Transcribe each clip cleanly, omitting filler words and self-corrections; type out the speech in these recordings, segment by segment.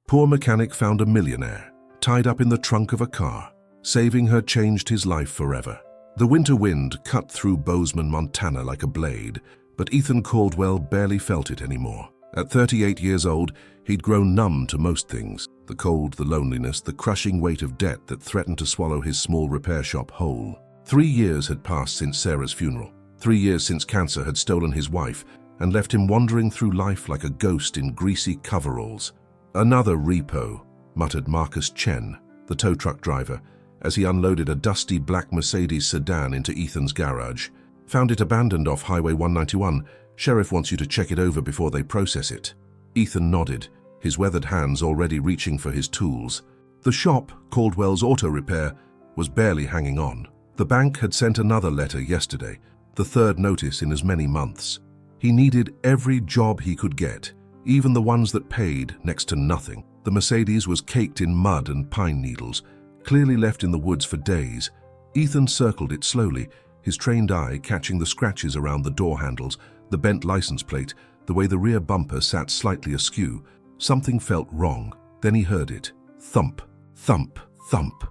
Poor mechanic found a millionaire, tied up in the trunk of a car. Saving her changed his life forever. The winter wind cut through Bozeman, Montana like a blade, but Ethan Caldwell barely felt it anymore. At 38 years old, he'd grown numb to most things. The cold, the loneliness, the crushing weight of debt that threatened to swallow his small repair shop whole. 3 years had passed since Sarah's funeral. 3 years since cancer had stolen his wife and left him wandering through life like a ghost in greasy coveralls. "Another repo," muttered Marcus Chen, the tow truck driver, as he unloaded a dusty black Mercedes sedan into Ethan's garage. "Found it abandoned off Highway 191. Sheriff wants you to check it over before they process it." Ethan nodded, his weathered hands already reaching for his tools. The shop, Caldwell's Auto Repair, was barely hanging on. The bank had sent another letter yesterday, the third notice in as many months. He needed every job he could get, even the ones that paid next to nothing. The Mercedes was caked in mud and pine needles, clearly left in the woods for days. Ethan circled it slowly, his trained eye catching the scratches around the door handles, the bent license plate, the way the rear bumper sat slightly askew. Something felt wrong. Then he heard it. Thump, thump, thump.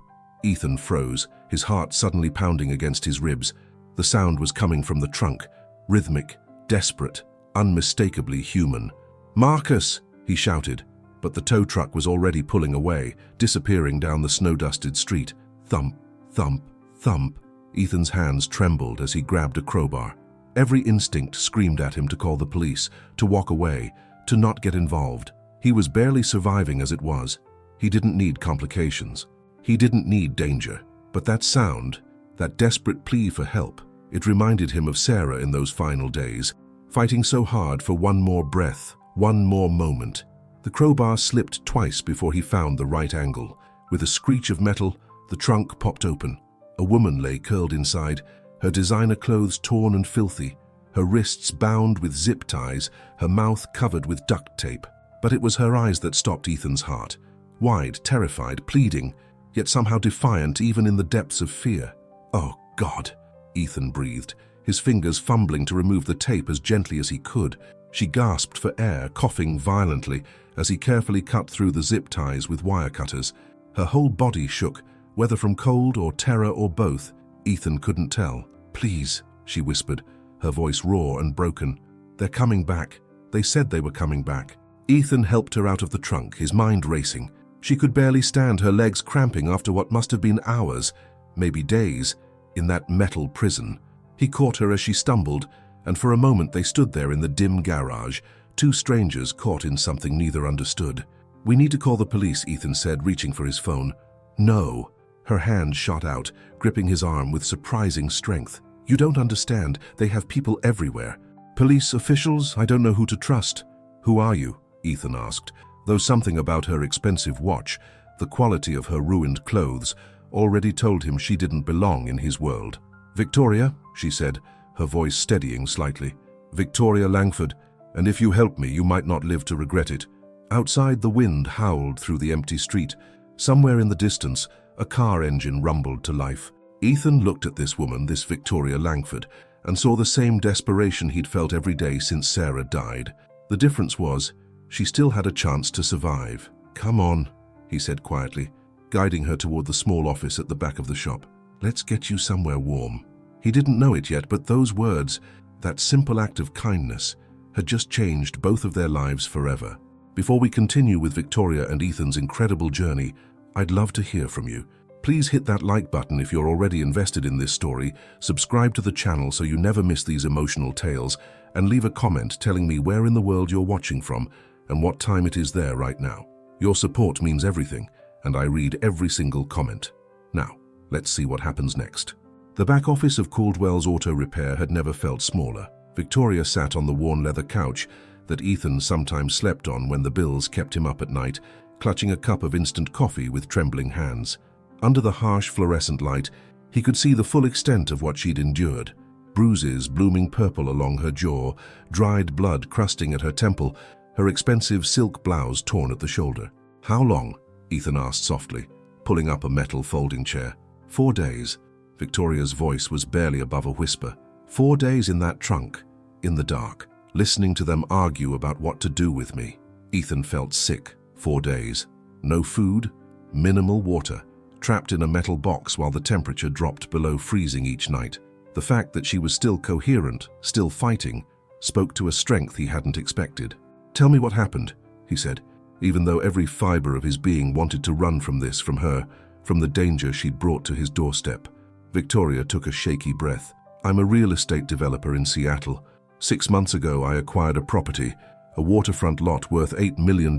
Ethan froze, his heart suddenly pounding against his ribs. The sound was coming from the trunk, rhythmic, desperate, unmistakably human. "Marcus!" he shouted, but the tow truck was already pulling away, disappearing down the snow-dusted street. Thump, thump, thump. Ethan's hands trembled as he grabbed a crowbar. Every instinct screamed at him to call the police, to walk away, to not get involved. He was barely surviving as it was. He didn't need complications. He didn't need danger. But that sound, that desperate plea for help, it reminded him of Sarah in those final days, fighting so hard for one more breath, one more moment. The crowbar slipped twice before he found the right angle. With a screech of metal, the trunk popped open. A woman lay curled inside, her designer clothes torn and filthy, her wrists bound with zip ties, her mouth covered with duct tape. But it was her eyes that stopped Ethan's heart. Wide, terrified, pleading, yet somehow defiant even in the depths of fear. "Oh, God," Ethan breathed, his fingers fumbling to remove the tape as gently as he could. She gasped for air, coughing violently as he carefully cut through the zip ties with wire cutters. Her whole body shook, whether from cold or terror or both. Ethan couldn't tell. "Please," she whispered, her voice raw and broken. "They're coming back. They said they were coming back." Ethan helped her out of the trunk, his mind racing. She could barely stand, her legs cramping after what must have been hours, maybe days, in that metal prison. He caught her as she stumbled, and for a moment they stood there in the dim garage, two strangers caught in something neither understood. "We need to call the police," Ethan said, reaching for his phone. "No." Her hand shot out, gripping his arm with surprising strength. "You don't understand. They have people everywhere. Police officials? I don't know who to trust." "Who are you?" Ethan asked, though something about her expensive watch, the quality of her ruined clothes, already told him she didn't belong in his world. "Victoria," she said, her voice steadying slightly. "Victoria Langford, and if you help me, you might not live to regret it." Outside, the wind howled through the empty street. Somewhere in the distance, a car engine rumbled to life. Ethan looked at this woman, this Victoria Langford, and saw the same desperation he'd felt every day since Sarah died. The difference was, she still had a chance to survive. "Come on," he said quietly, guiding her toward the small office at the back of the shop. "Let's get you somewhere warm." He didn't know it yet, but those words, that simple act of kindness, had just changed both of their lives forever. Before we continue with Victoria and Ethan's incredible journey, I'd love to hear from you. Please hit that like button if you're already invested in this story, subscribe to the channel so you never miss these emotional tales, and leave a comment telling me where in the world you're watching from and what time it is there right now. Your support means everything, and I read every single comment. Now, let's see what happens next. The back office of Caldwell's Auto Repair had never felt smaller. Victoria sat on the worn leather couch that Ethan sometimes slept on when the bills kept him up at night, clutching a cup of instant coffee with trembling hands. Under the harsh fluorescent light, he could see the full extent of what she'd endured. Bruises blooming purple along her jaw, dried blood crusting at her temple, her expensive silk blouse torn at the shoulder. "How long?" Ethan asked softly, pulling up a metal folding chair. 4 days. Victoria's voice was barely above a whisper. 4 days in that trunk, in the dark, listening to them argue about what to do with me. Ethan felt sick, 4 days. No food, minimal water, trapped in a metal box while the temperature dropped below freezing each night. The fact that she was still coherent, still fighting, spoke to a strength he hadn't expected. "Tell me what happened," he said, even though every fiber of his being wanted to run from this, from her, from the danger she'd brought to his doorstep. Victoria took a shaky breath. "I'm a real estate developer in Seattle. 6 months ago I acquired a property, a waterfront lot worth $8 million,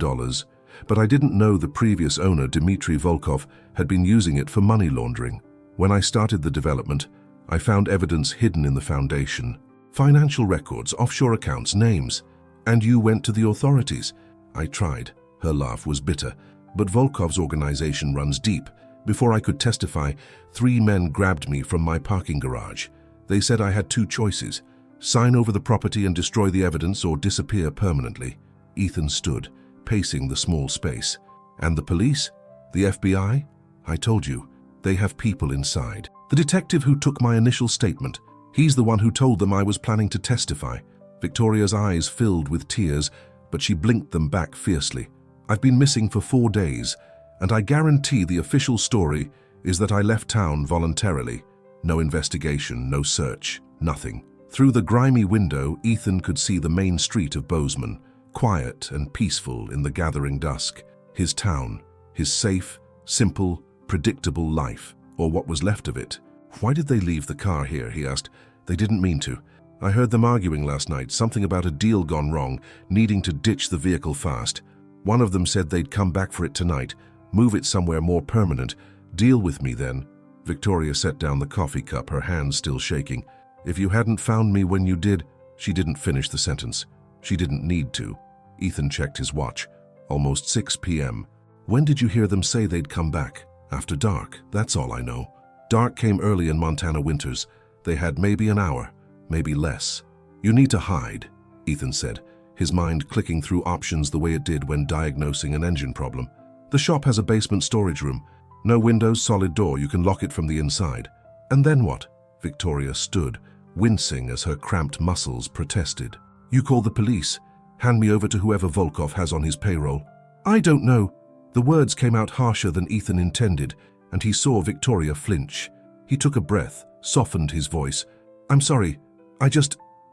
but I didn't know the previous owner, Dmitry Volkov, had been using it for money laundering. When I started the development, I found evidence hidden in the foundation. Financial records, offshore accounts, names. And you went to the authorities." "I tried." Her laugh was bitter. "But Volkov's organization runs deep. Before I could testify, 3 men grabbed me from my parking garage. They said I had 2 choices: sign over the property and destroy the evidence, or disappear permanently." Ethan stood, pacing the small space. "And the police? The FBI? I told you, they have people inside. The detective who took my initial statement, he's the one who told them I was planning to testify." Victoria's eyes filled with tears, but she blinked them back fiercely. "I've been missing for 4 days, and I guarantee the official story is that I left town voluntarily. No investigation, no search, nothing." Through the grimy window, Ethan could see the main street of Bozeman, quiet and peaceful in the gathering dusk. His town, his safe, simple, predictable life, or what was left of it. "Why did they leave the car here?" he asked. "They didn't mean to. I heard them arguing last night, something about a deal gone wrong, needing to ditch the vehicle fast. One of them said they'd come back for it tonight, move it somewhere more permanent. Deal with me then." Victoria set down the coffee cup, her hands still shaking. "If you hadn't found me when you did..." She didn't finish the sentence. She didn't need to. Ethan checked his watch. Almost 6 p.m. "When did you hear them say they'd come back?" "After dark, that's all I know. Dark came early in Montana winters. They had maybe an hour, maybe less." "You need to hide," Ethan said, his mind clicking through options the way it did when diagnosing an engine problem. "The shop has a basement storage room. No windows, solid door, you can lock it from the inside." "And then what?" Victoria stood, wincing as her cramped muscles protested. "You call the police. Hand me over to whoever Volkov has on his payroll." "I don't know." The words came out harsher than Ethan intended, and he saw Victoria flinch. He took a breath, softened his voice. "I'm sorry.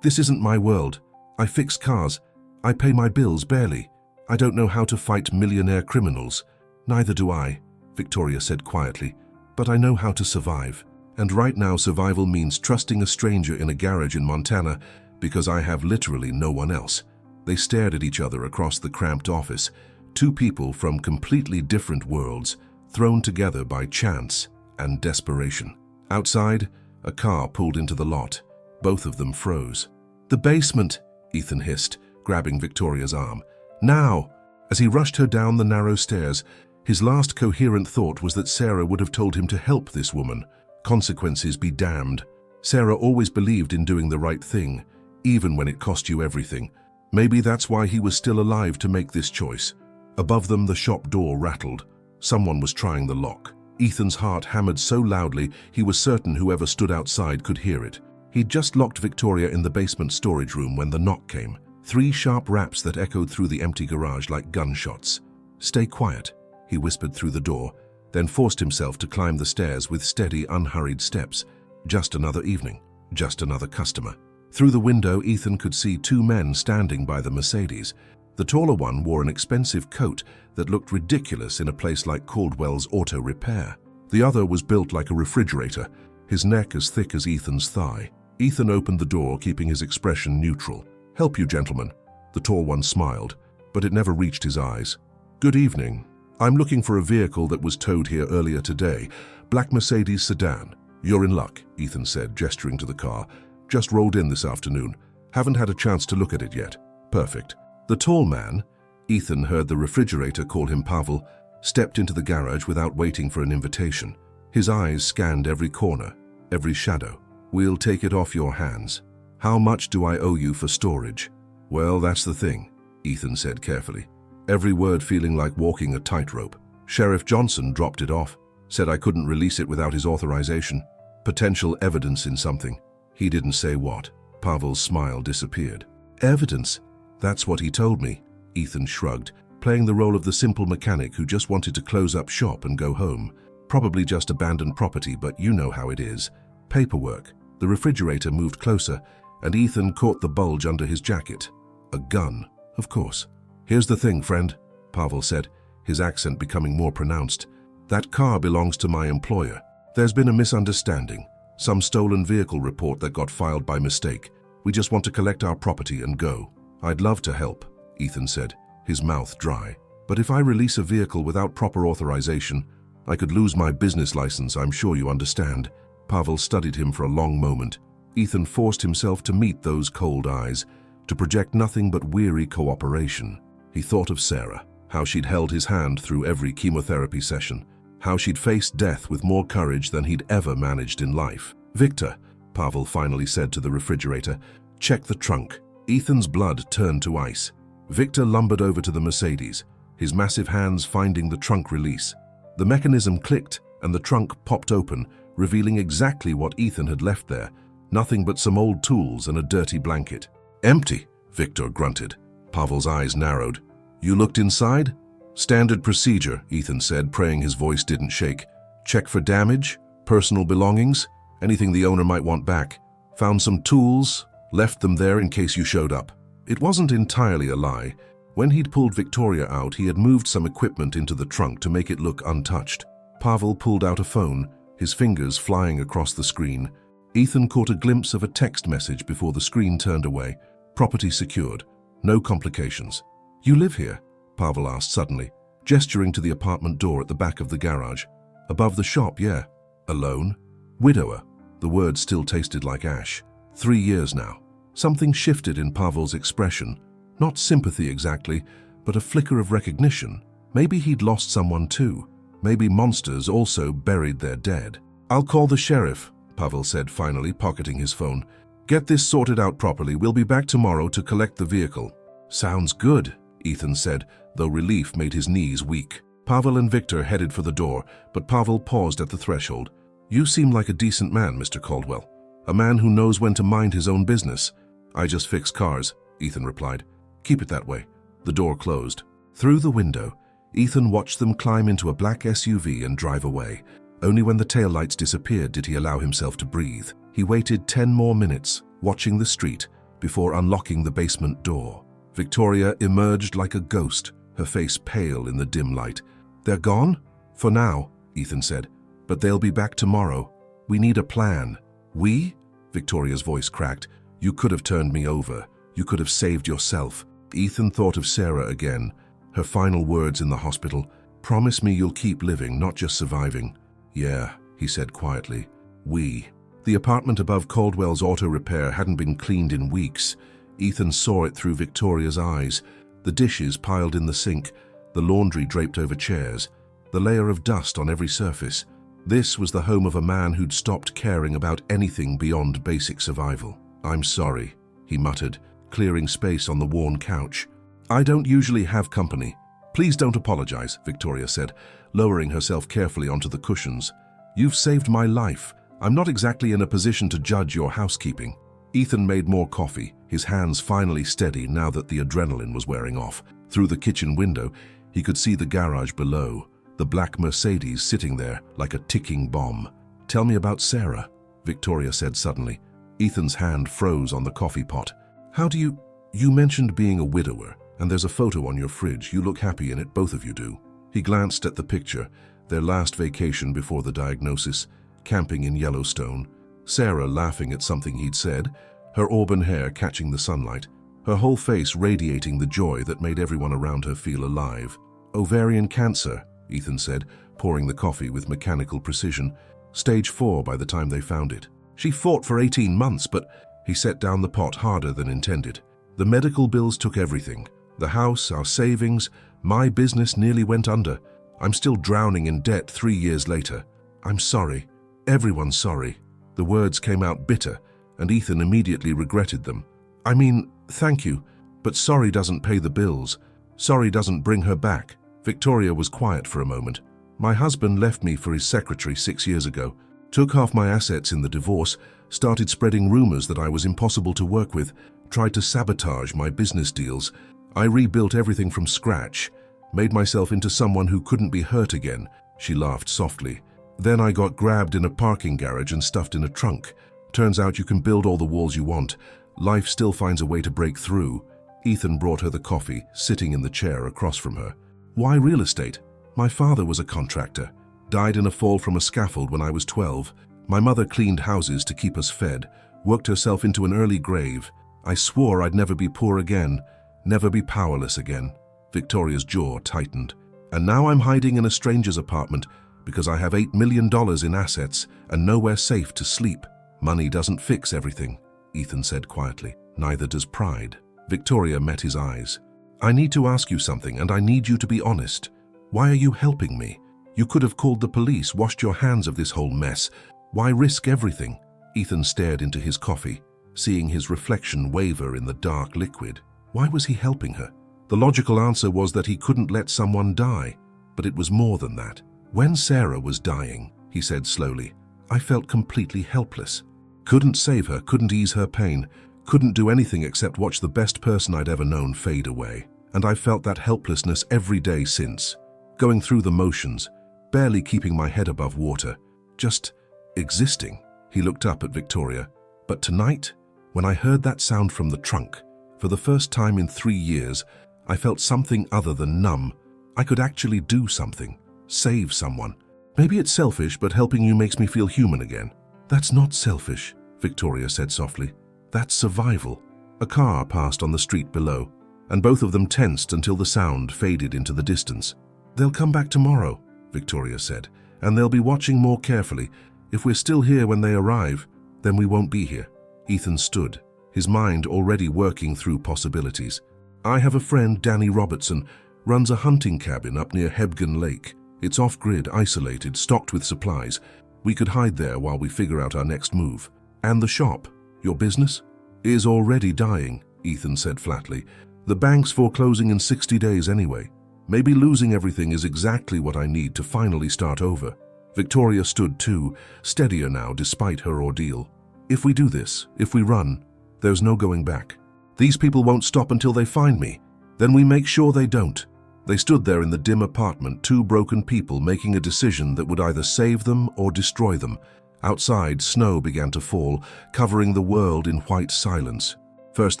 This isn't my world. I fix cars. I pay my bills barely. I don't know how to fight millionaire criminals." "Neither do I," Victoria said quietly. "But I know how to survive. And right now survival means trusting a stranger in a garage in Montana, because I have literally no one else." They stared at each other across the cramped office, 2 people from completely different worlds, thrown together by chance and desperation. Outside, a car pulled into the lot. Both of them froze. "The basement," Ethan hissed, grabbing Victoria's arm. "Now!" As he rushed her down the narrow stairs, his last coherent thought was that Sarah would have told him to help this woman. Consequences be damned. Sarah always believed in doing the right thing, even when it cost you everything. Maybe that's why he was still alive to make this choice. Above them, the shop door rattled. Someone was trying the lock. Ethan's heart hammered so loudly he was certain whoever stood outside could hear it. He'd just locked Victoria in the basement storage room when the knock came. 3 sharp raps that echoed through the empty garage like gunshots. "Stay quiet," he whispered through the door, then forced himself to climb the stairs with steady, unhurried steps. Just another evening, just another customer. Through the window, Ethan could see 2 men standing by the Mercedes. The taller one wore an expensive coat that looked ridiculous in a place like Caldwell's Auto Repair. The other was built like a refrigerator, his neck as thick as Ethan's thigh. Ethan opened the door, keeping his expression neutral. "Help you, gentlemen." The tall one smiled, but it never reached his eyes. "Good evening. I'm looking for a vehicle that was towed here earlier today. Black Mercedes sedan." "You're in luck," Ethan said, gesturing to the car. "Just rolled in this afternoon. Haven't had a chance to look at it yet." "Perfect." The tall man, Ethan heard the refrigerator call him Pavel, stepped into the garage without waiting for an invitation. His eyes scanned every corner, every shadow. "We'll take it off your hands. How much do I owe you for storage?" "Well, that's the thing," Ethan said carefully, every word feeling like walking a tightrope. "Sheriff Johnson dropped it off, said I couldn't release it without his authorization. Potential evidence in something." He didn't say what. Pavel's smile disappeared. "Evidence? That's what he told me." Ethan shrugged. playing the role of the simple mechanic who just wanted to close up shop and go home. Probably just abandoned property, but you know how it is. Paperwork. The refrigerator moved closer, and Ethan caught the bulge under his jacket. A gun, of course. "Here's the thing, friend," Pavel said, his accent becoming more pronounced. "That car belongs to my employer. There's been a misunderstanding. Some stolen vehicle report that got filed by mistake. We just want to collect our property and go." "I'd love to help," Ethan said, his mouth dry. "But if I release a vehicle without proper authorization, I could lose my business license, I'm sure you understand." Pavel studied him for a long moment. Ethan forced himself to meet those cold eyes, to project nothing but weary cooperation. He thought of Sarah, how she'd held his hand through every chemotherapy session, how she'd faced death with more courage than he'd ever managed in life. "Victor," Pavel finally said to the refrigerator, "check the trunk." Ethan's blood turned to ice. Victor lumbered over to the Mercedes, his massive hands finding the trunk release. The mechanism clicked and the trunk popped open, revealing exactly what Ethan had left there, nothing but some old tools and a dirty blanket. "Empty," Victor grunted. Pavel's eyes narrowed. "You looked inside?" "Standard procedure," Ethan said, praying his voice didn't shake. "Check for damage, personal belongings, anything the owner might want back. Found some tools, left them there in case you showed up." It wasn't entirely a lie. When he'd pulled Victoria out, he had moved some equipment into the trunk to make it look untouched. Pavel pulled out a phone, his fingers flying across the screen. Ethan caught a glimpse of a text message before the screen turned away. "Property secured. No complications." "You live here?" Pavel asked suddenly, gesturing to the apartment door at the back of the garage. "Above the shop, yeah." "Alone?" "Widower." The word still tasted like ash. 3 years now. Something shifted in Pavel's expression. Not sympathy exactly, but a flicker of recognition. Maybe he'd lost someone too. Maybe monsters also buried their dead. "I'll call the sheriff," Pavel said finally, pocketing his phone. "Get this sorted out properly. We'll be back tomorrow to collect the vehicle." "Sounds good," Ethan said, though relief made his knees weak. Pavel and Victor headed for the door, but Pavel paused at the threshold. "You seem like a decent man, Mr. Caldwell. A man who knows when to mind his own business." "I just fix cars," Ethan replied. "Keep it that way." The door closed. Through the window, Ethan watched them climb into a black SUV and drive away. Only when the taillights disappeared did he allow himself to breathe. He waited 10 more minutes, watching the street, before unlocking the basement door. Victoria emerged like a ghost, her face pale in the dim light. "They're gone?" "For now," Ethan said. "But they'll be back tomorrow. We need a plan." "We?" Victoria's voice cracked. "You could have turned me over. You could have saved yourself." Ethan thought of Sarah again. Her final words in the hospital. "Promise me you'll keep living, not just surviving." "Yeah," he said quietly. "We." The apartment above Caldwell's auto repair hadn't been cleaned in weeks. Ethan saw it through Victoria's eyes. The dishes piled in the sink, the laundry draped over chairs, the layer of dust on every surface. This was the home of a man who'd stopped caring about anything beyond basic survival. "I'm sorry," he muttered, clearing space on the worn couch. "I don't usually have company." "Please don't apologize," Victoria said, lowering herself carefully onto the cushions. "You've saved my life. I'm not exactly in a position to judge your housekeeping." Ethan made more coffee, his hands finally steady now that the adrenaline was wearing off. Through the kitchen window, he could see the garage below, the black Mercedes sitting there like a ticking bomb. "Tell me about Sarah," Victoria said suddenly. Ethan's hand froze on the coffee pot. "How do you mentioned being a widower, and there's a photo on your fridge. You look happy in it, both of you do." He glanced at the picture, their last vacation before the diagnosis, camping in Yellowstone. Sarah laughing at something he'd said, her auburn hair catching the sunlight, her whole face radiating the joy that made everyone around her feel alive. "Ovarian cancer," Ethan said, pouring the coffee with mechanical precision. "Stage 4 by the time they found it. She fought for 18 months, but..." He set down the pot harder than intended. "The medical bills took everything. The house, our savings, my business nearly went under. I'm still drowning in debt 3 years later. I'm sorry. Everyone's sorry." The words came out bitter, and Ethan immediately regretted them. "I mean, thank you, but sorry doesn't pay the bills. Sorry doesn't bring her back." Victoria was quiet for a moment. "My husband left me for his secretary 6 years ago, took half my assets in the divorce, started spreading rumors that I was impossible to work with, tried to sabotage my business deals. I rebuilt everything from scratch, Made myself into someone who couldn't be hurt again. She laughed softly. Then I got grabbed in a parking garage and stuffed in a trunk. Turns out you can build all the walls you want. Life still finds a way to break through. Ethan brought her the coffee, sitting in the chair across from her. Why real estate? My father was a contractor. Died in a fall from a scaffold when I was 12. My mother cleaned houses to keep us fed. Worked herself into an early grave. I swore I'd never be poor again. Never be powerless again. Victoria's jaw tightened. And now I'm hiding in a stranger's apartment because I have $8 million in assets and nowhere safe to sleep. Money doesn't fix everything, Ethan said quietly. Neither does pride. Victoria met his eyes. I need to ask you something, and I need you to be honest. Why are you helping me? You could have called the police, washed your hands of this whole mess. Why risk everything? Ethan stared into his coffee, seeing his reflection waver in the dark liquid. Why was he helping her? The logical answer was that he couldn't let someone die, but it was more than that. When Sarah was dying, he said slowly, I felt completely helpless. Couldn't save her, couldn't ease her pain, couldn't do anything except watch the best person I'd ever known fade away. And I've felt that helplessness every day since. Going through the motions, barely keeping my head above water, just existing. He looked up at Victoria. But tonight, when I heard that sound from the trunk, for the first time in 3 years, I felt something other than numb. I could actually do something, save someone. Maybe it's selfish, but helping you makes me feel human again. That's not selfish, Victoria said softly. That's survival. A car passed on the street below, and both of them tensed until the sound faded into the distance. They'll come back tomorrow, Victoria said, and they'll be watching more carefully. If we're still here when they arrive, then we won't be here. Ethan stood, his mind already working through possibilities. I have a friend, Danny Robertson, runs a hunting cabin up near Hebgen Lake. It's off-grid, isolated, stocked with supplies. We could hide there while we figure out our next move. And the shop, your business, is already dying, Ethan said flatly. The bank's foreclosing in 60 days anyway. Maybe losing everything is exactly what I need to finally start over. Victoria stood too, steadier now despite her ordeal. If we do this, if we run, there's no going back. These people won't stop until they find me. Then we make sure they don't. They stood there in the dim apartment, two broken people making a decision that would either save them or destroy them. Outside, snow began to fall, covering the world in white silence. First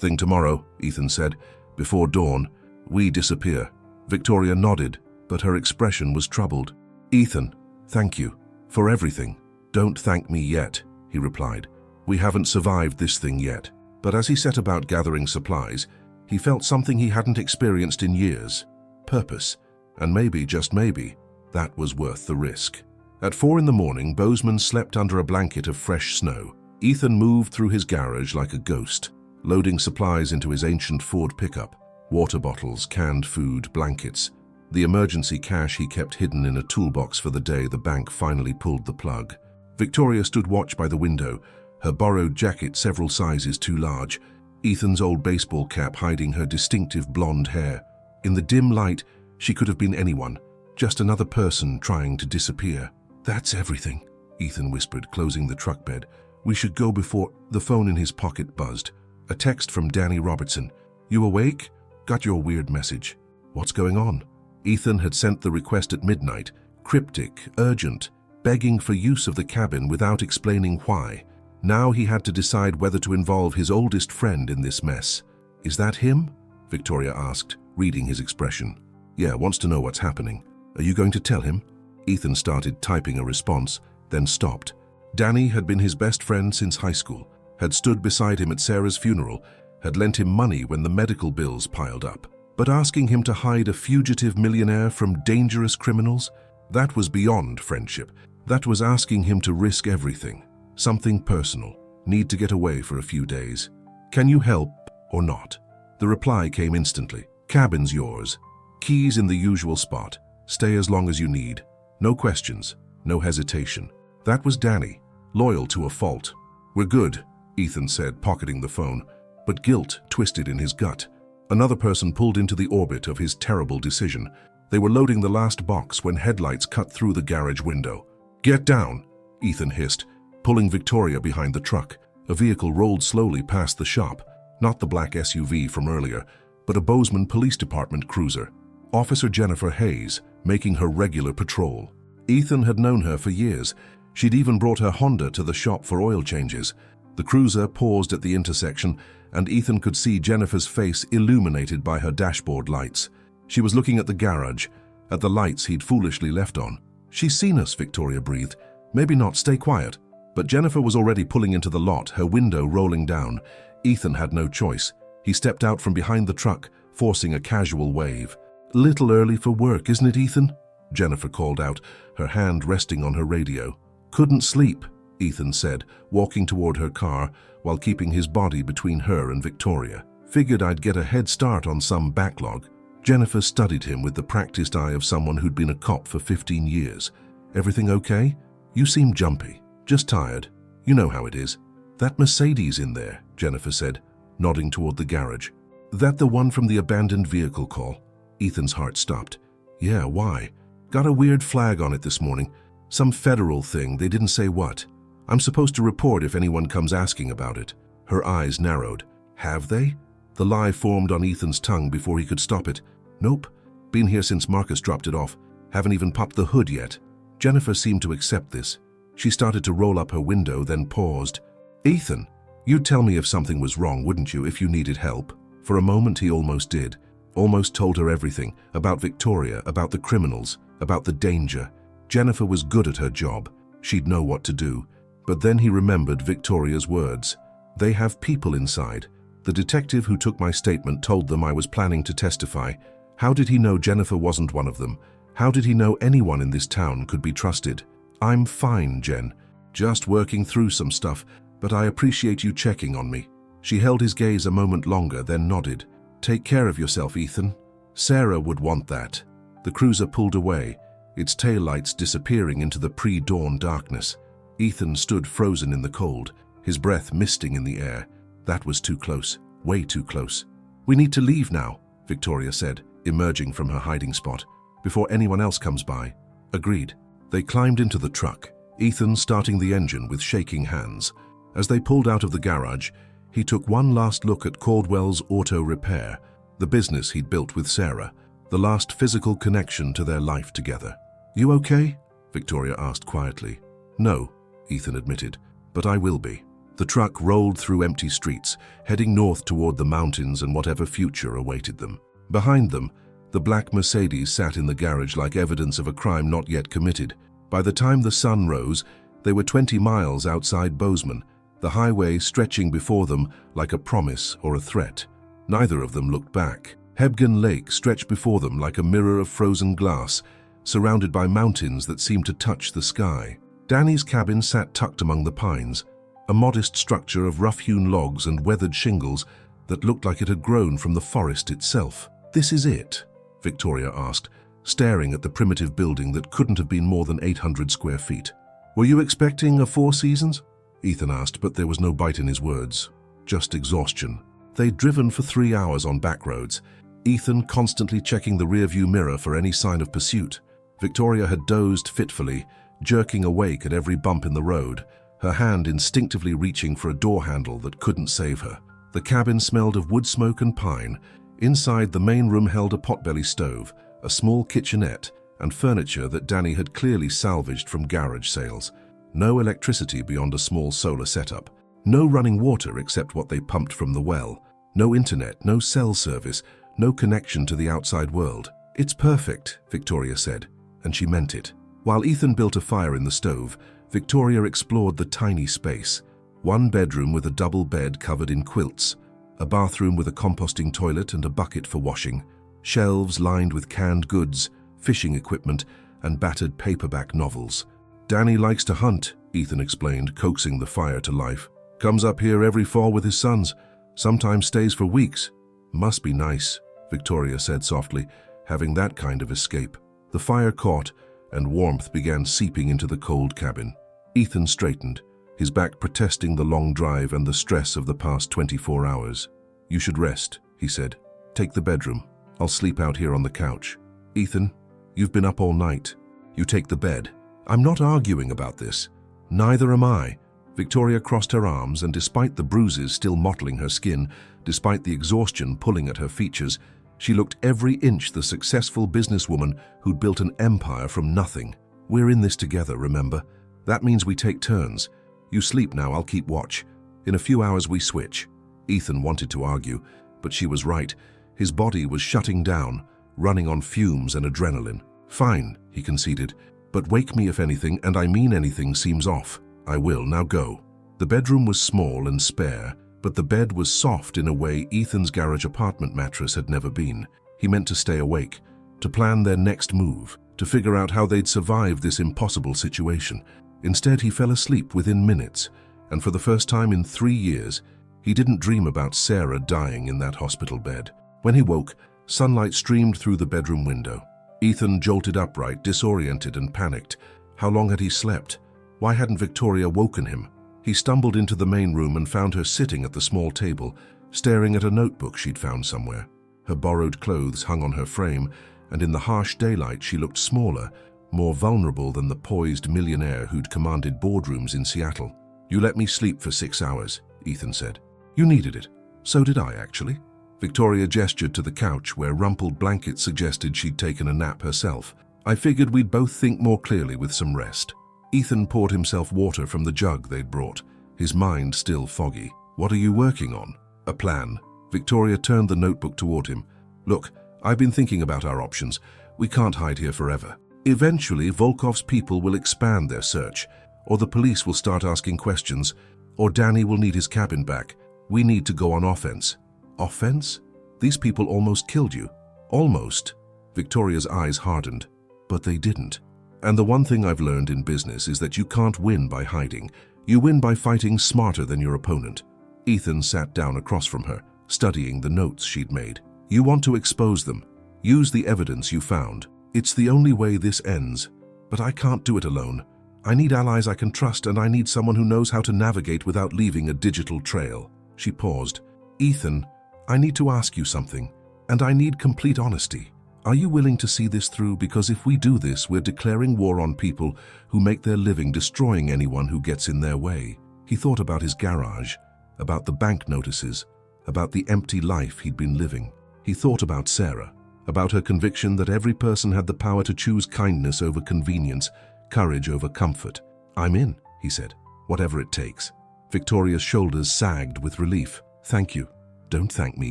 thing tomorrow, Ethan said. Before dawn, we disappear. Victoria nodded, but her expression was troubled. Ethan, thank you for everything. Don't thank me yet, he replied. We haven't survived this thing yet. But as he set about gathering supplies, he felt something he hadn't experienced in years. Purpose. And maybe, just maybe, that was worth the risk. At 4 in the morning, Bozeman slept under a blanket of fresh snow. Ethan moved through his garage like a ghost, loading supplies into his ancient Ford pickup. Water bottles, canned food, blankets. The emergency cash he kept hidden in a toolbox for the day the bank finally pulled the plug. Victoria stood watch by the window, her borrowed jacket several sizes too large, Ethan's old baseball cap hiding her distinctive blonde hair. In the dim light, she could have been anyone, just another person trying to disappear. That's everything, Ethan whispered, closing the truck bed. We should go before... The phone in his pocket buzzed. A text from Danny Robertson. You awake? Got your weird message. What's going on? Ethan had sent the request at midnight, cryptic, urgent, begging for use of the cabin without explaining why. Now he had to decide whether to involve his oldest friend in this mess. Is that him? Victoria asked, reading his expression. Yeah, wants to know what's happening. Are you going to tell him? Ethan started typing a response, then stopped. Danny had been his best friend since high school, had stood beside him at Sarah's funeral, had lent him money when the medical bills piled up. But asking him to hide a fugitive millionaire from dangerous criminals? That was beyond friendship. That was asking him to risk everything. Something personal. Need to get away for a few days. Can you help or not? The reply came instantly. Cabin's yours. Keys in the usual spot. Stay as long as you need. No questions. No hesitation. That was Danny, loyal to a fault. We're good, Ethan said, pocketing the phone, but guilt twisted in his gut. Another person pulled into the orbit of his terrible decision. They were loading the last box when headlights cut through the garage window. Get down, Ethan hissed, pulling Victoria behind the truck. A vehicle rolled slowly past the shop, not the black SUV from earlier, but a Bozeman Police Department cruiser. Officer Jennifer Hayes, making her regular patrol. Ethan had known her for years. She'd even brought her Honda to the shop for oil changes. The cruiser paused at the intersection, and Ethan could see Jennifer's face illuminated by her dashboard lights. She was looking at the garage, at the lights he'd foolishly left on. "She's seen us," Victoria breathed. "Maybe not, stay quiet." But Jennifer was already pulling into the lot, her window rolling down. Ethan had no choice. He stepped out from behind the truck, forcing a casual wave. "Little early for work, isn't it, Ethan?" Jennifer called out, her hand resting on her radio. "Couldn't sleep," Ethan said, walking toward her car while keeping his body between her and Victoria. "Figured I'd get a head start on some backlog." Jennifer studied him with the practiced eye of someone who'd been a cop for 15 years. "Everything okay? You seem jumpy. Just tired. You know how it is." "That Mercedes in there," Jennifer said, nodding toward the garage. "That the one from the abandoned vehicle call?" Ethan's heart stopped. "Yeah, why?" "Got a weird flag on it this morning. Some federal thing, they didn't say what. I'm supposed to report if anyone comes asking about it." Her eyes narrowed. "Have they?" The lie formed on Ethan's tongue before he could stop it. "Nope. Been here since Marcus dropped it off. Haven't even popped the hood yet." Jennifer seemed to accept this. She started to roll up her window, then paused. "Ethan, you'd tell me if something was wrong, wouldn't you, if you needed help?" For a moment he almost did. Almost told her everything, about Victoria, about the criminals, about the danger. Jennifer was good at her job. She'd know what to do. But then he remembered Victoria's words. "They have people inside. The detective who took my statement told them I was planning to testify. How did he know Jennifer wasn't one of them? How did he know anyone in this town could be trusted?" "I'm fine, Jen. Just working through some stuff, but I appreciate you checking on me." She held his gaze a moment longer, then nodded. "Take care of yourself, Ethan. Sarah would want that." The cruiser pulled away, its taillights disappearing into the pre-dawn darkness. Ethan stood frozen in the cold, his breath misting in the air. That was too close, way too close. "We need to leave now," Victoria said, emerging from her hiding spot, "before anyone else comes by." Agreed. They climbed into the truck, Ethan starting the engine with shaking hands. As they pulled out of the garage, he took one last look at Caldwell's Auto Repair, the business he'd built with Sarah, the last physical connection to their life together. "You okay?" Victoria asked quietly. "No," Ethan admitted, "but I will be." The truck rolled through empty streets, heading north toward the mountains and whatever future awaited them. Behind them, the black Mercedes sat in the garage like evidence of a crime not yet committed. By the time the sun rose, they were 20 miles outside Bozeman, the highway stretching before them like a promise or a threat. Neither of them looked back. Hebgen Lake stretched before them like a mirror of frozen glass, surrounded by mountains that seemed to touch the sky. Danny's cabin sat tucked among the pines, a modest structure of rough-hewn logs and weathered shingles that looked like it had grown from the forest itself. "This is it?" Victoria asked, staring at the primitive building that couldn't have been more than 800 square feet. "Were you expecting a Four Seasons?" Ethan asked, but there was no bite in his words, just exhaustion. They'd driven for 3 hours on back roads, Ethan constantly checking the rearview mirror for any sign of pursuit. Victoria had dozed fitfully, jerking awake at every bump in the road, her hand instinctively reaching for a door handle that couldn't save her. The cabin smelled of wood smoke and pine. Inside, the main room held a potbelly stove, a small kitchenette, and furniture that Danny had clearly salvaged from garage sales. No electricity beyond a small solar setup. No running water except what they pumped from the well. No internet, no cell service, no connection to the outside world. "It's perfect," Victoria said, and she meant it. While Ethan built a fire in the stove, Victoria explored the tiny space. One bedroom with a double bed covered in quilts, a bathroom with a composting toilet and a bucket for washing, shelves lined with canned goods, fishing equipment, and battered paperback novels. "Danny likes to hunt," Ethan explained, coaxing the fire to life. "Comes up here every fall with his sons, sometimes stays for weeks. Must be nice," Victoria said softly, having that kind of escape. The fire caught, and warmth began seeping into the cold cabin. Ethan straightened, his back protesting the long drive and the stress of the past 24 hours. "You should rest," he said. "Take the bedroom. I'll sleep out here on the couch." "Ethan, you've been up all night. You take the bed." "I'm not arguing about this." "Neither am I." Victoria crossed her arms, and despite the bruises still mottling her skin, despite the exhaustion pulling at her features, She looked every inch the successful businesswoman who'd built an empire from nothing. "We're in this together, remember? That means we take turns. You sleep now, I'll keep watch. In a few hours we switch." Ethan wanted to argue, but she was right. His body was shutting down, running on fumes and adrenaline. "Fine," he conceded, "but wake me if anything, and I mean anything, seems off." "I will, now go." The bedroom was small and spare, but the bed was soft in a way Ethan's garage apartment mattress had never been. He meant to stay awake, to plan their next move, to figure out how they'd survive this impossible situation. Instead, he fell asleep within minutes, and for the first time in 3 years, he didn't dream about Sarah dying in that hospital bed. When he woke, sunlight streamed through the bedroom window. Ethan jolted upright, disoriented and panicked. How long had he slept? Why hadn't Victoria woken him? He stumbled into the main room and found her sitting at the small table, staring at a notebook she'd found somewhere. Her borrowed clothes hung on her frame, and in the harsh daylight she looked smaller, more vulnerable than the poised millionaire who'd commanded boardrooms in Seattle. "You let me sleep for 6 hours," Ethan said. "You needed it. So did I, actually." Victoria gestured to the couch where rumpled blankets suggested she'd taken a nap herself. "I figured we'd both think more clearly with some rest." Ethan poured himself water from the jug they'd brought, his mind still foggy. "What are you working on?" "A plan." Victoria turned the notebook toward him. "Look, I've been thinking about our options. We can't hide here forever. Eventually, Volkov's people will expand their search, or the police will start asking questions, or Danny will need his cabin back. We need to go on offense." "Offense? These people almost killed you." "Almost." Victoria's eyes hardened. "But they didn't. And the one thing I've learned in business is that you can't win by hiding. You win by fighting smarter than your opponent." Ethan sat down across from her, studying the notes she'd made. "You want to expose them. Use the evidence you found. It's the only way this ends. But I can't do it alone. I need allies I can trust, and I need someone who knows how to navigate without leaving a digital trail." She paused. "Ethan, I need to ask you something, and I need complete honesty. Are you willing to see this through? Because if we do this, we're declaring war on people who make their living destroying anyone who gets in their way." He thought about his garage, about the bank notices, about the empty life he'd been living. He thought about Sarah, about her conviction that every person had the power to choose kindness over convenience, courage over comfort. "I'm in," he said, "whatever it takes." Victoria's shoulders sagged with relief. "Thank you." "Don't thank me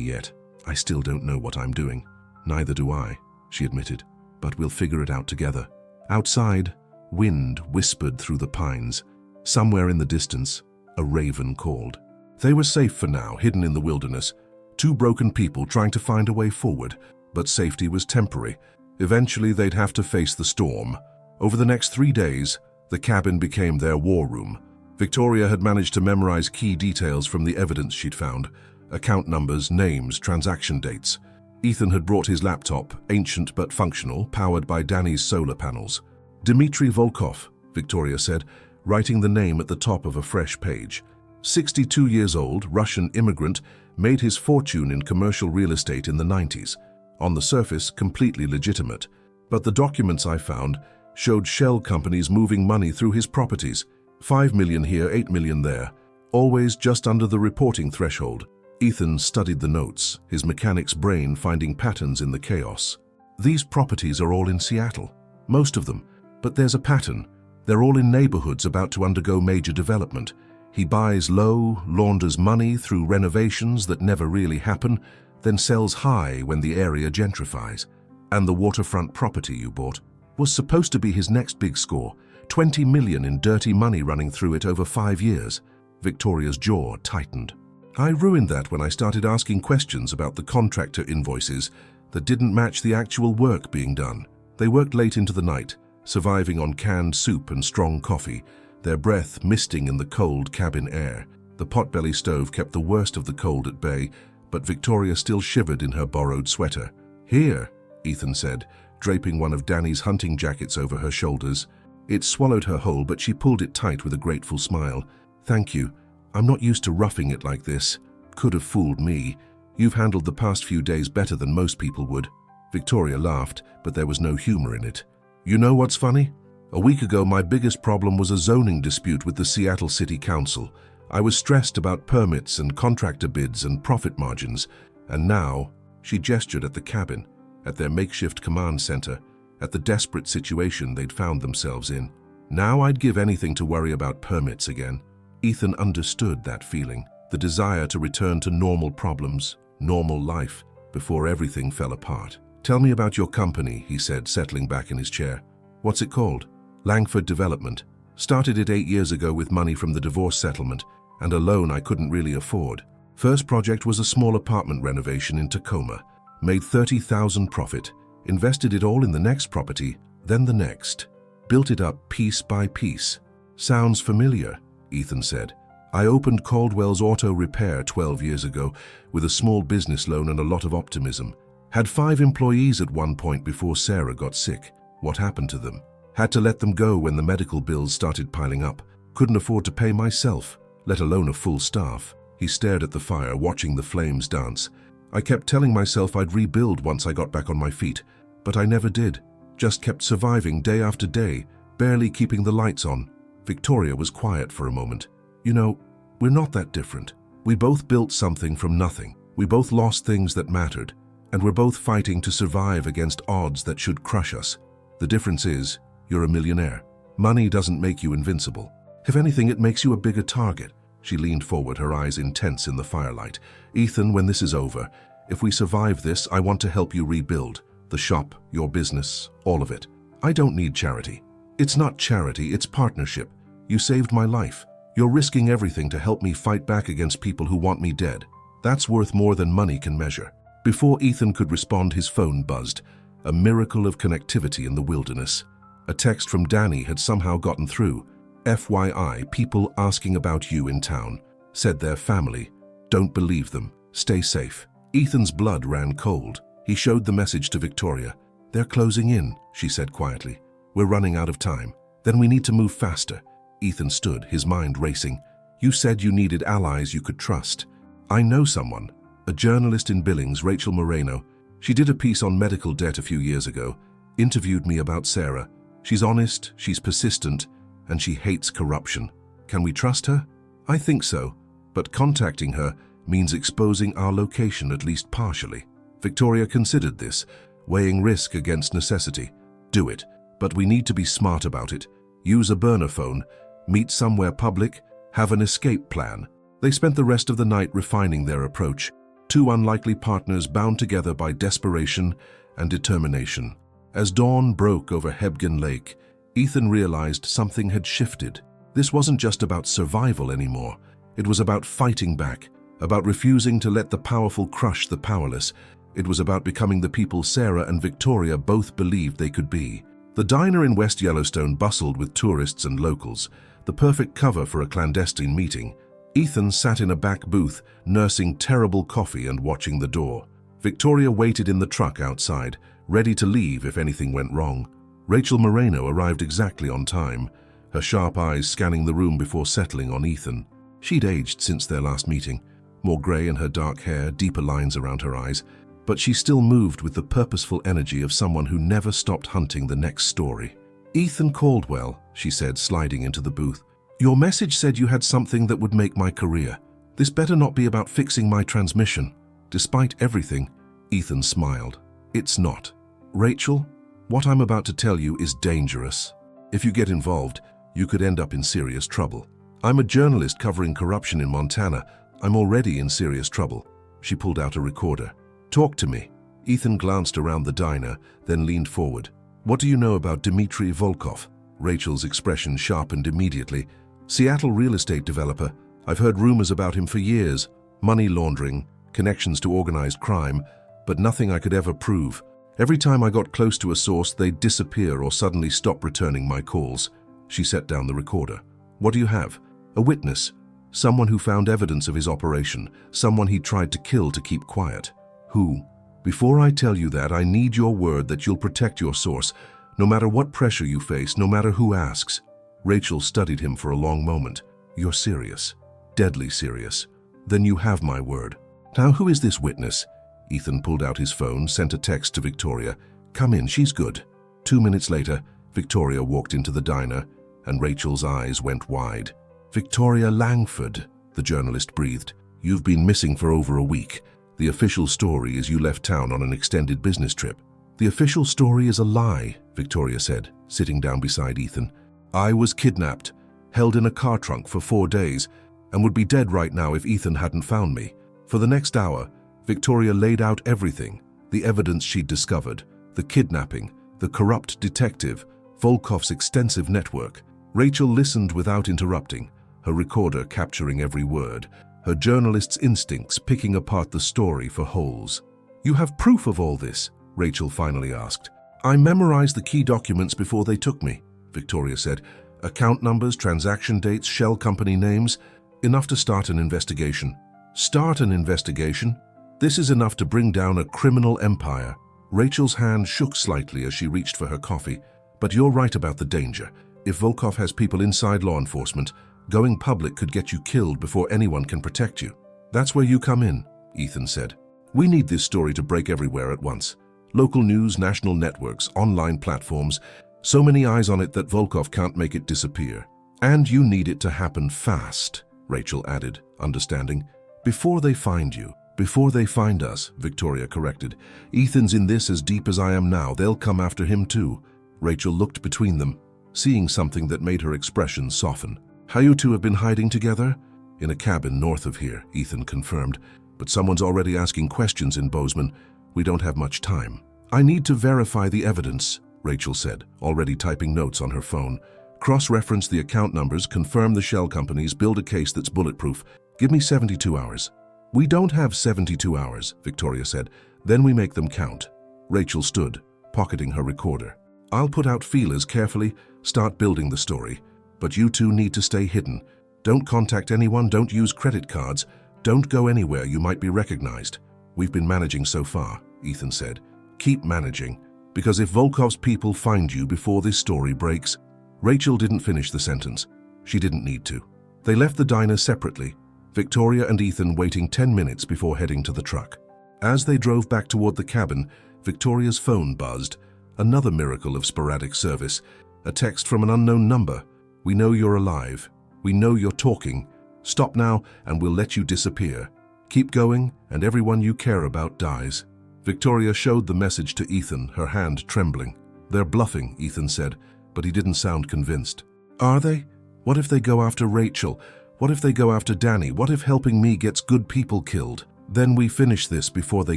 yet. I still don't know what I'm doing." "Neither do I," she admitted, "but we'll figure it out together." Outside, wind whispered through the pines. Somewhere in the distance, a raven called. They were safe for now, hidden in the wilderness, two broken people trying to find a way forward, but safety was temporary. Eventually, they'd have to face the storm. Over the next 3 days, the cabin became their war room. Victoria had managed to memorize key details from the evidence she'd found: account numbers, names, transaction dates. Ethan had brought his laptop, ancient but functional, powered by Danny's solar panels. "Dmitry Volkov," Victoria said, writing the name at the top of a fresh page. 62 years old, Russian immigrant, made his fortune in commercial real estate in the 90s. On the surface, completely legitimate. But the documents I found showed shell companies moving money through his properties. 5 million here, 8 million there. Always just under the reporting threshold. Ethan studied the notes, his mechanic's brain finding patterns in the chaos. "These properties are all in Seattle. Most of them. But there's a pattern. They're all in neighborhoods about to undergo major development. He buys low, launders money through renovations that never really happen, then sells high when the area gentrifies. And the waterfront property you bought was supposed to be his next big score. 20 million in dirty money running through it over 5 years. Victoria's jaw tightened. "I ruined that when I started asking questions about the contractor invoices that didn't match the actual work being done. They worked late into the night, surviving on canned soup and strong coffee, their breath misting in the cold cabin air. The potbelly stove kept the worst of the cold at bay, but Victoria still shivered in her borrowed sweater. "Here," Ethan said, draping one of Danny's hunting jackets over her shoulders. It swallowed her whole, but she pulled it tight with a grateful smile. "Thank you. I'm not used to roughing it like this. Could have fooled me. You've handled the past few days better than most people would." Victoria laughed, but there was no humor in it. "You know what's funny? A week ago, my biggest problem was a zoning dispute with the Seattle City Council. I was stressed about permits and contractor bids and profit margins. And now," She gestured at the cabin, at their makeshift command center, at the desperate situation they'd found themselves in. Now I'd give anything to worry about permits again. Ethan understood that feeling, the desire to return to normal problems, normal life, before everything fell apart. "Tell me about your company," he said, settling back in his chair. "What's it called?" "Langford Development. Started it 8 years ago with money from the divorce settlement and a loan I couldn't really afford. First project was a small apartment renovation in Tacoma. Made $30,000 profit. Invested it all in the next property, then the next. Built it up piece by piece." "Sounds familiar," Ethan said. "I opened Caldwell's Auto Repair 12 years ago with a small business loan and a lot of optimism. Had 5 employees at one point before Sarah got sick. What happened to them? Had to let them go when the medical bills started piling up. Couldn't afford to pay myself, let alone a full staff." He stared at the fire, watching the flames dance. "I kept telling myself I'd rebuild once I got back on my feet, but I never did. Just kept surviving day after day, barely keeping the lights on." Victoria was quiet for a moment. "You know, we're not that different. We both built something from nothing. We both lost things that mattered, and we're both fighting to survive against odds that should crush us. The difference is, you're a millionaire. Money doesn't make you invincible. If anything, it makes you a bigger target." She leaned forward, her eyes intense in the firelight. "Ethan, when this is over, if we survive this, I want to help you rebuild. The shop, your business, all of it. I don't need charity. It's not charity, it's partnership. You saved my life. You're risking everything to help me fight back against people who want me dead. That's worth more than money can measure." Before Ethan could respond, his phone buzzed. A miracle of connectivity in the wilderness. A text from Danny had somehow gotten through. "FYI, people asking about you in town. Said their family. Don't believe them. Stay safe." Ethan's blood ran cold. He showed the message to Victoria. "They're closing in," she said quietly. "We're running out of time. Then we need to move faster." Ethan stood, his mind racing. "You said you needed allies you could trust. I know someone. A journalist in Billings, Rachel Moreno. She did a piece on medical debt a few years ago. Interviewed me about Sarah. She's honest, she's persistent, and she hates corruption. Can we trust her?" "I think so, but contacting her means exposing our location at least partially." Victoria considered this, weighing risk against necessity. "Do it, but we need to be smart about it. Use a burner phone, meet somewhere public, have an escape plan." They spent the rest of the night refining their approach, 2 unlikely partners bound together by desperation and determination. As dawn broke over Hebgen Lake, Ethan realized something had shifted. This wasn't just about survival anymore. It was about fighting back, about refusing to let the powerful crush the powerless. It was about becoming the people Sarah and Victoria both believed they could be. The diner in West Yellowstone bustled with tourists and locals, the perfect cover for a clandestine meeting. Ethan sat in a back booth, nursing terrible coffee and watching the door. Victoria waited in the truck outside, ready to leave if anything went wrong. Rachel Moreno arrived exactly on time, her sharp eyes scanning the room before settling on Ethan. She'd aged since their last meeting, more grey in her dark hair, deeper lines around her eyes, but she still moved with the purposeful energy of someone who never stopped hunting the next story. "Ethan Caldwell," she said, sliding into the booth. "Your message said you had something that would make my career. This better not be about fixing my transmission." Despite everything, Ethan smiled. "It's not. Rachel, what I'm about to tell you is dangerous. If you get involved, you could end up in serious trouble. I'm a journalist covering corruption in Montana. I'm already in serious trouble." She pulled out a recorder. "Talk to me." Ethan glanced around the diner, then leaned forward. "What do you know about Dmitry Volkov?" Rachel's expression sharpened immediately. "Seattle real estate developer. I've heard rumors about him for years. Money laundering, connections to organized crime, but nothing I could ever prove. Every time I got close to a source, they'd disappear or suddenly stop returning my calls." She set down the recorder. "What do you have?" "A witness. Someone who found evidence of his operation. Someone he tried to kill to keep quiet." "Who?" "Before I tell you that, I need your word that you'll protect your source, no matter what pressure you face, no matter who asks." Rachel studied him for a long moment. "You're serious. Deadly serious. Then you have my word. Now, who is this witness?" Ethan pulled out his phone, sent a text to Victoria. "Come in, she's good." 2 minutes later, Victoria walked into the diner, and Rachel's eyes went wide. "Victoria Langford," the journalist breathed. "You've been missing for over a week. The official story is you left town on an extended business trip. The official story is a lie, Victoria said, sitting down beside Ethan. I was kidnapped, held in a car trunk for 4 days, and would be dead right now if Ethan hadn't found me. For the next hour, Victoria laid out everything, the evidence she'd discovered, the kidnapping, the corrupt detective, Volkov's extensive network. Rachel listened without interrupting, her recorder capturing every word, her journalist's instincts picking apart the story for holes. You have proof of all this? Rachel finally asked. I memorized the key documents before they took me, Victoria said. Account numbers, transaction dates, shell company names. Enough to start an investigation. Start an investigation? This is enough to bring down a criminal empire. Rachel's hand shook slightly as she reached for her coffee. But you're right about the danger. If Volkov has people inside law enforcement, going public could get you killed before anyone can protect you. That's where you come in, Ethan said. We need this story to break everywhere at once. Local news, national networks, online platforms, so many eyes on it that Volkov can't make it disappear. And you need it to happen fast, Rachel added, understanding. Before they find you, before they find us, Victoria corrected. Ethan's in this as deep as I am now. They'll come after him too. Rachel looked between them, seeing something that made her expression soften. How you two have been hiding together? In a cabin north of here, Ethan confirmed. But someone's already asking questions in Bozeman. We don't have much time. I need to verify the evidence, Rachel said, already typing notes on her phone. Cross-reference the account numbers, confirm the shell companies, build a case that's bulletproof. Give me 72 hours. We don't have 72 hours, Victoria said. Then we make them count. Rachel stood, pocketing her recorder. I'll put out feelers carefully, start building the story. But you two need to stay hidden. Don't contact anyone, don't use credit cards. Don't go anywhere you might be recognized. We've been managing so far, Ethan said. Keep managing, because if Volkov's people find you before this story breaks... Rachel didn't finish the sentence. She didn't need to. They left the diner separately, Victoria and Ethan waiting 10 minutes before heading to the truck. As they drove back toward the cabin, Victoria's phone buzzed. Another miracle of sporadic service. A text from an unknown number. We know you're alive. We know you're talking. Stop now and we'll let you disappear. Keep going and everyone you care about dies. Victoria showed the message to Ethan, her hand trembling. They're bluffing, Ethan said, but he didn't sound convinced. Are they? What if they go after Rachel? What if they go after Danny? What if helping me gets good people killed? Then we finish this before they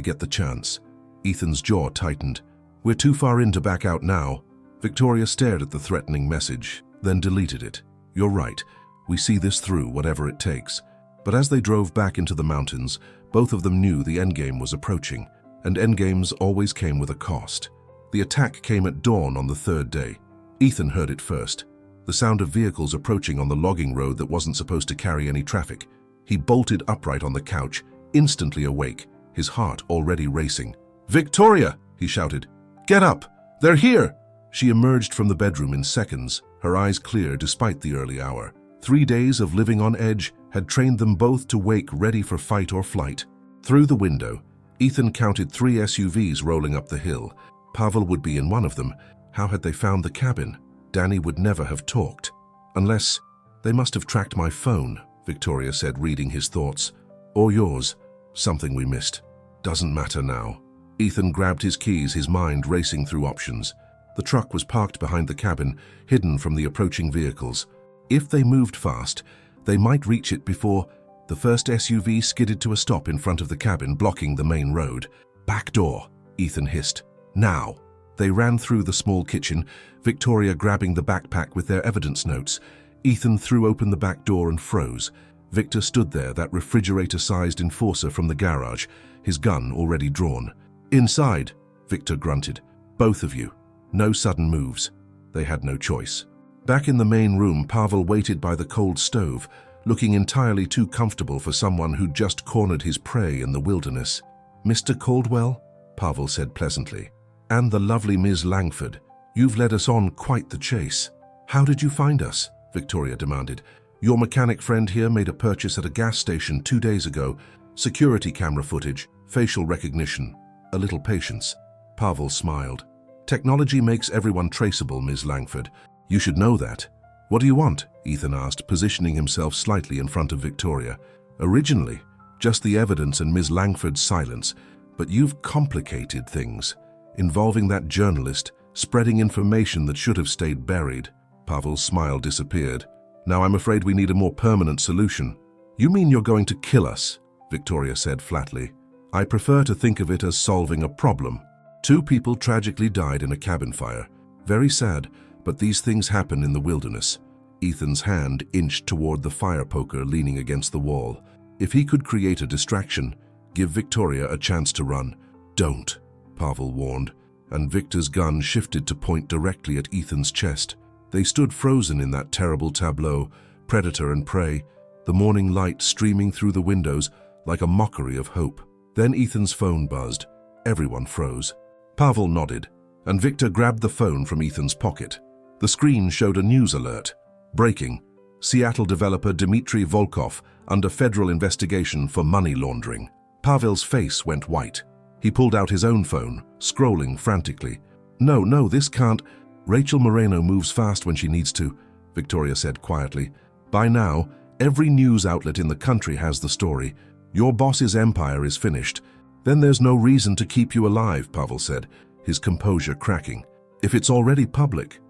get the chance. Ethan's jaw tightened. We're too far in to back out now. Victoria stared at the threatening message, then deleted it. You're right. We see this through, whatever it takes. But as they drove back into the mountains, both of them knew the endgame was approaching, and endgames always came with a cost. The attack came at dawn on the third day. Ethan heard it first. The sound of vehicles approaching on the logging road that wasn't supposed to carry any traffic. He bolted upright on the couch, instantly awake, his heart already racing. Victoria! He shouted. Get up! They're here! She emerged from the bedroom in seconds, her eyes clear despite the early hour. 3 days of living on edge had trained them both to wake ready for fight or flight. Through the window, Ethan counted 3 SUVs rolling up the hill. Pavel would be in one of them. How had they found the cabin? Danny would never have talked. Unless, they must have tracked my phone, Victoria said, reading his thoughts. Or yours. Something we missed. Doesn't matter now. Ethan grabbed his keys, his mind racing through options. The truck was parked behind the cabin, hidden from the approaching vehicles. If they moved fast, they might reach it before... The first SUV skidded to a stop in front of the cabin, blocking the main road. Back door, Ethan hissed. Now. They ran through the small kitchen, Victoria grabbing the backpack with their evidence notes. Ethan threw open the back door and froze. Victor stood there, that refrigerator-sized enforcer from the garage, his gun already drawn. Inside, Victor grunted. Both of you. No sudden moves. They had no choice. Back in the main room, Pavel waited by the cold stove, looking entirely too comfortable for someone who'd just cornered his prey in the wilderness. Mr. Caldwell, Pavel said pleasantly. And the lovely Ms. Langford. You've led us on quite the chase. How did you find us? Victoria demanded. Your mechanic friend here made a purchase at a gas station 2 days ago. Security camera footage, facial recognition. A little patience. Pavel smiled. Technology makes everyone traceable, Ms. Langford. You should know that. What do you want? Ethan asked, positioning himself slightly in front of Victoria. Originally, just the evidence and Ms. Langford's silence, but you've complicated things, involving that journalist, spreading information that should have stayed buried. Pavel's smile disappeared. Now I'm afraid we need a more permanent solution. You mean you're going to kill us? Victoria said flatly. I prefer to think of it as solving a problem. 2 people tragically died in a cabin fire. Very sad, but these things happen in the wilderness. Ethan's hand inched toward the fire poker leaning against the wall. If he could create a distraction, give Victoria a chance to run. Don't, Pavel warned, and Victor's gun shifted to point directly at Ethan's chest. They stood frozen in that terrible tableau, predator and prey, the morning light streaming through the windows like a mockery of hope. Then Ethan's phone buzzed. Everyone froze. Pavel nodded, and Victor grabbed the phone from Ethan's pocket. The screen showed a news alert. Breaking. Seattle developer Dmitry Volkov under federal investigation for money laundering. Pavel's face went white. He pulled out his own phone, scrolling frantically. No, this can't. Rachel Moreno moves fast when she needs to, Victoria said quietly. By now, every news outlet in the country has the story. Your boss's empire is finished. Then there's no reason to keep you alive, Pavel said, his composure cracking. If it's already public,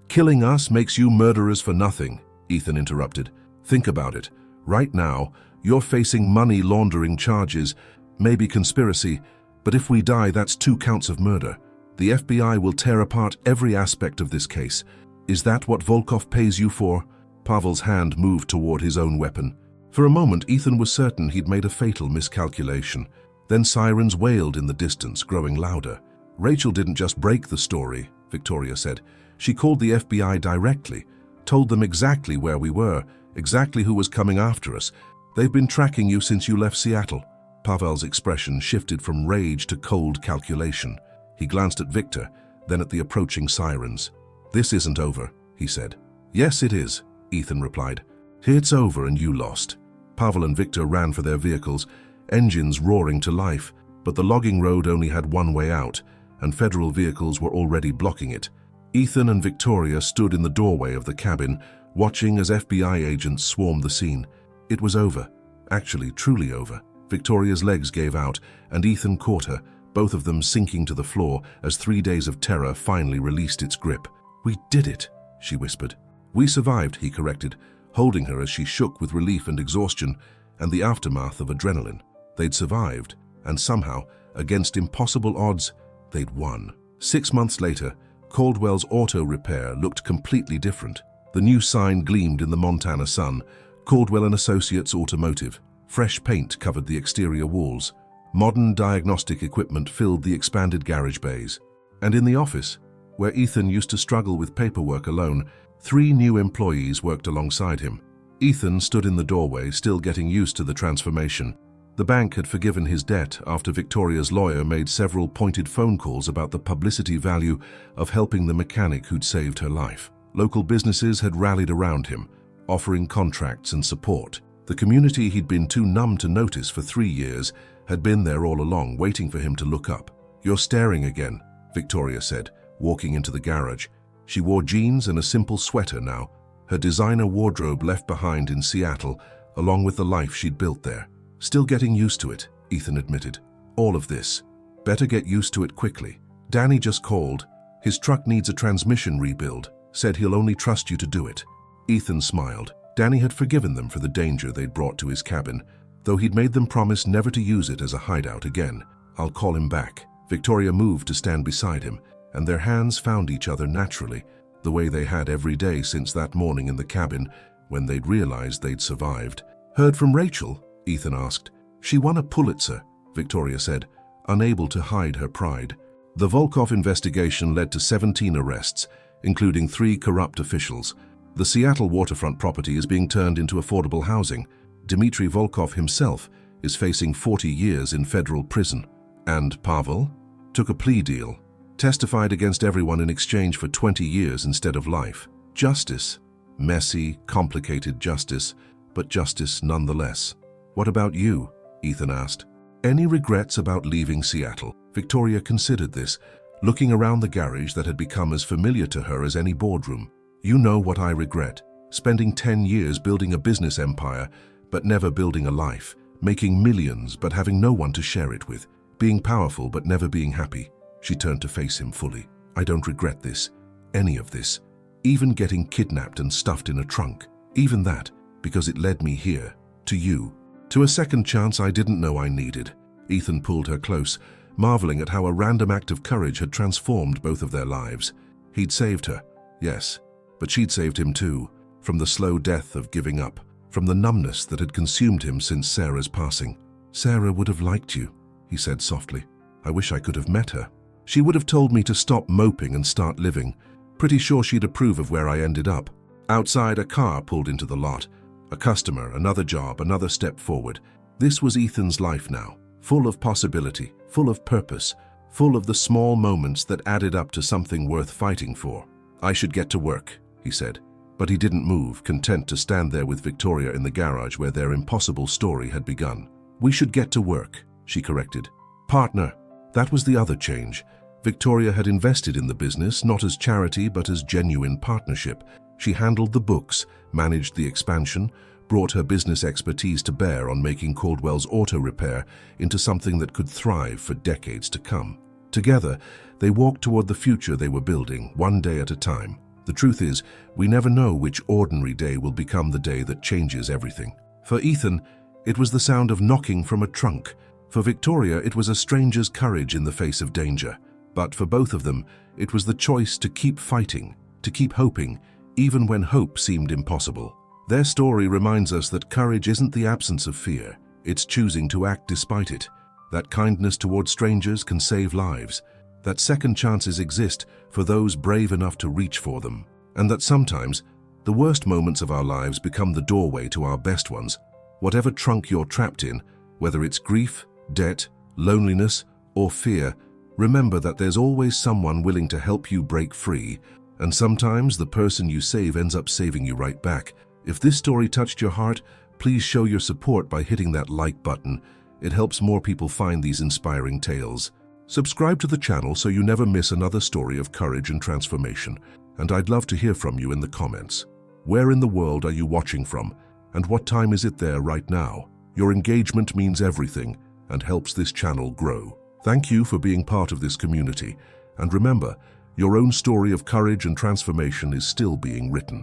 killing us makes you murderers for nothing, Ethan interrupted. Think about it. Right now, you're facing money laundering charges, maybe conspiracy, but if we die, that's 2 counts of murder. The FBI will tear apart every aspect of this case. Is that what Volkov pays you for? Pavel's hand moved toward his own weapon. For a moment, Ethan was certain he'd made a fatal miscalculation. Then sirens wailed in the distance, growing louder. Rachel didn't just break the story, Victoria said. She called the FBI directly, told them exactly where we were, exactly who was coming after us. They've been tracking you since you left Seattle. Pavel's expression shifted from rage to cold calculation. He glanced at Victor, then at the approaching sirens. This isn't over, he said. Yes, it is, Ethan replied. It's over and you lost. Pavel and Victor ran for their vehicles, engines roaring to life, but the logging road only had one way out, and federal vehicles were already blocking it. Ethan and Victoria stood in the doorway of the cabin, watching as FBI agents swarmed the scene. It was over. Actually, truly over. Victoria's legs gave out, and Ethan caught her, both of them sinking to the floor as 3 days of terror finally released its grip. We did it, she whispered. We survived, he corrected, holding her as she shook with relief and exhaustion and the aftermath of adrenaline. They'd survived, and somehow, against impossible odds, they'd won. 6 months later, Caldwell's auto repair looked completely different. The new sign gleamed in the Montana sun, Caldwell & Associates Automotive. Fresh paint covered the exterior walls. Modern diagnostic equipment filled the expanded garage bays. And in the office, where Ethan used to struggle with paperwork alone, 3 new employees worked alongside him. Ethan stood in the doorway, still getting used to the transformation. The bank had forgiven his debt after Victoria's lawyer made several pointed phone calls about the publicity value of helping the mechanic who'd saved her life. Local businesses had rallied around him, offering contracts and support. The community he'd been too numb to notice for 3 years had been there all along, waiting for him to look up. You're staring again, Victoria said, walking into the garage. She wore jeans and a simple sweater now, her designer wardrobe left behind in Seattle, along with the life she'd built there. Still getting used to it, Ethan admitted. All of this. Better get used to it quickly. Danny just called. His truck needs a transmission rebuild. Said he'll only trust you to do it. Ethan smiled. Danny had forgiven them for the danger they'd brought to his cabin, though he'd made them promise never to use it as a hideout again. I'll call him back. Victoria moved to stand beside him, and their hands found each other naturally, the way they had every day since that morning in the cabin when they'd realized they'd survived. Heard from Rachel? Ethan asked. She won a Pulitzer, Victoria said, unable to hide her pride. The Volkov investigation led to 17 arrests, including 3 corrupt officials. The Seattle waterfront property is being turned into affordable housing. Dmitry Volkov himself is facing 40 years in federal prison. And Pavel took a plea deal, testified against everyone in exchange for 20 years instead of life. Justice. Messy, complicated justice, but justice nonetheless. What about you? Ethan asked. Any regrets about leaving Seattle? Victoria considered this, looking around the garage that had become as familiar to her as any boardroom. You know what I regret. Spending 10 years building a business empire, but never building a life, making millions but having no one to share it with, being powerful but never being happy. She turned to face him fully. I don't regret this, any of this, even getting kidnapped and stuffed in a trunk, even that, because it led me here, to you, to a second chance I didn't know I needed. Ethan pulled her close, marveling at how a random act of courage had transformed both of their lives. He'd saved her, yes, but she'd saved him too, from the slow death of giving up, from the numbness that had consumed him since Sarah's passing. Sarah would have liked you, he said softly. I wish I could have met her. She would have told me to stop moping and start living. Pretty sure she'd approve of where I ended up. Outside, a car pulled into the lot. A customer, another job, another step forward. This was Ethan's life now, full of possibility, full of purpose, full of the small moments that added up to something worth fighting for. I should get to work, he said. But he didn't move, content to stand there with Victoria in the garage where their impossible story had begun. We should get to work, she corrected. Partner. That was the other change. Victoria had invested in the business, not as charity but as genuine partnership. She handled the books, managed the expansion, brought her business expertise to bear on making Caldwell's auto repair into something that could thrive for decades to come. Together, they walked toward the future they were building, one day at a time. The truth is, we never know which ordinary day will become the day that changes everything. For Ethan, it was the sound of knocking from a trunk. For Victoria, it was a stranger's courage in the face of danger. But for both of them, it was the choice to keep fighting, to keep hoping, even when hope seemed impossible. Their story reminds us that courage isn't the absence of fear, it's choosing to act despite it. That kindness toward strangers can save lives, that second chances exist for those brave enough to reach for them, and that sometimes the worst moments of our lives become the doorway to our best ones. Whatever trunk you're trapped in, whether it's grief, debt, loneliness, or fear, remember that there's always someone willing to help you break free, and sometimes the person you save ends up saving you right back. If this story touched your heart, please show your support by hitting that like button. It helps more people find these inspiring tales. Subscribe to the channel so you never miss another story of courage and transformation, and I'd love to hear from you in the comments. Where in the world are you watching from, and what time is it there right now? Your engagement means everything and helps this channel grow. Thank you for being part of this community, and remember, your own story of courage and transformation is still being written.